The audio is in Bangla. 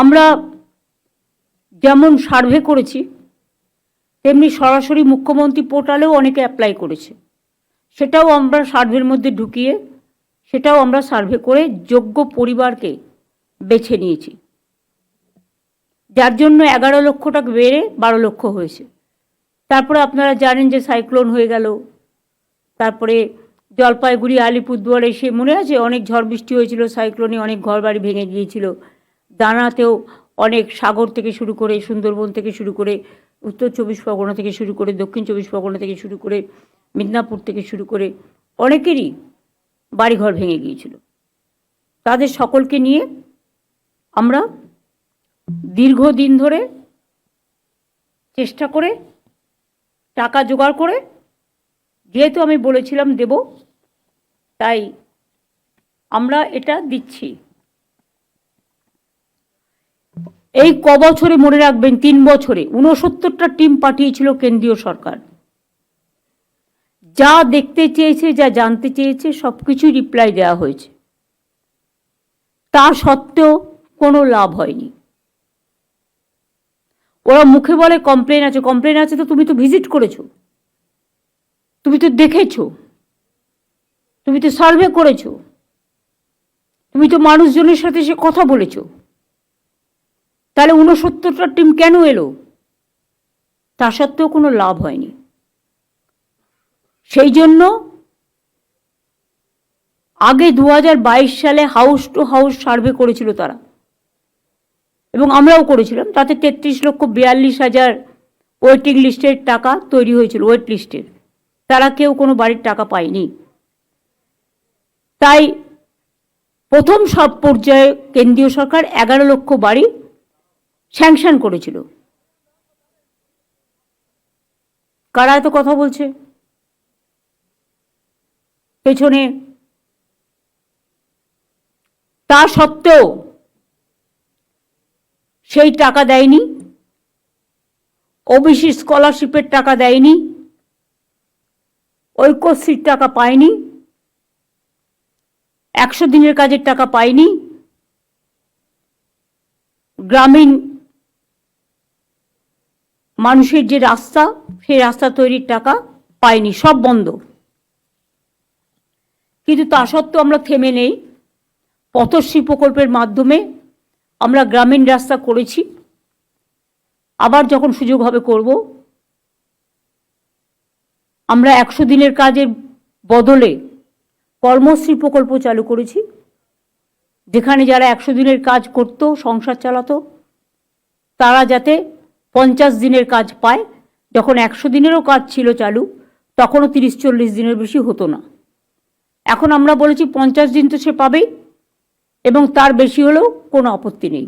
আমরা যেমন সার্ভে করেছি তেমনি সরাসরি মুখ্যমন্ত্রী পোর্টালেও অনেকে অ্যাপ্লাই করেছে, সেটাও আমরা সার্ভের মধ্যে ঢুকিয়ে সেটাও আমরা সার্ভে করে যোগ্য পরিবারকে বেছে নিয়েছি, যার জন্য 11 লক্ষ টাকা বেড়ে 12 লক্ষ হয়েছে। তারপরে আপনারা জানেন যে সাইক্লোন হয়ে গেল, তারপরে জলপাইগুড়ি আলিপুরদুয়ারে এসে মনে আছে অনেক ঝড় বৃষ্টি হয়েছিল, সাইক্লোনে অনেক ঘরবাড়ি ভেঙে গিয়েছিল। দানাতেও অনেক, সাগর থেকে শুরু করে সুন্দরবন থেকে শুরু করে উত্তর 24 পরগনা থেকে শুরু করে দক্ষিণ 24 পরগনা থেকে শুরু করে মিদনাপুর থেকে শুরু করে অনেকেরই বাড়িঘর ভেঙে গিয়েছিল। তাদের সকলকে নিয়ে আমরা দীর্ঘদিন ধরে চেষ্টা করে টাকা জোগাড় করে, যেহেতু আমি বলেছিলাম দেব, তাই আমরা এটা দিচ্ছি। এই বছরে মনে রাখবেন, 3 বছরে 69টা টিম পাঠিয়েছিল কেন্দ্রীয় সরকার। যা দেখতে চেয়েছে, যা জানতে চেয়েছে সব কিছুই রিপ্লাই দেওয়া হয়েছে। তা সত্ত্বেও কোনো লাভ হয়নি। ওরা মুখে বলে কমপ্লেন আছে, কমপ্লেন আছে তো তুমি তো ভিজিট করেছো, তুমি তো দেখেছো, তুমি তো সার্ভে করেছো, তুমি তো মানুষজনের সাথে সে কথা বলেছো, তাহলে 69টা টিম কেন এলো? তা সত্ত্বেও কোনো লাভ হয়নি। সেই জন্য আগে 2022 সালে হাউস টু হাউস সার্ভে করেছিল তারা, এবং আমরাও করেছিলাম। তাতে 33,42,000 ওয়েটিং লিস্টের টাকা তৈরি হয়েছিল, ওয়েট লিস্টের। তারা কেউ কোনো বাড়ির টাকা পায়নি। তাই প্রথম সব পর্যায়ে কেন্দ্রীয় সরকার 11 লক্ষ বাড়ি স্যাংশন করেছিল। কারা এত কথা বলছে পেছনে? তা সত্ত্বেও সেই টাকা দেয়নি, ওবিসি স্কলারশিপের টাকা দেয়নি, ঐক্যশ্রীর টাকা পায়নি, 100 দিনের কাজের টাকা পায়নি, গ্রামীণ মানুষের যে রাস্তা, সেই রাস্তা তৈরির টাকা পায়নি, সব বন্ধ। কিন্তু তা সত্ত্বেও আমরা থেমে নেই। পথশ্রী প্রকল্পের মাধ্যমে আমরা গ্রামীণ রাস্তা করেছি, আবার যখন সুযোগ হবে করব। আমরা 100 দিনের কাজের বদলে কর্মশ্রী প্রকল্প চালু করেছি, যেখানে যারা 100 দিনের কাজ করত, সংসার চালাতো, তারা যাতে 50 দিনের কাজ পায়। যখন 100 দিনেরও কাজ ছিল চালু, তখনও 30-40 দিনের বেশি হতো না। এখন আমরা বলেছি 50 দিন তো সে পাবেই, এবং তার বেশি হলেও কোনো আপত্তি নেই।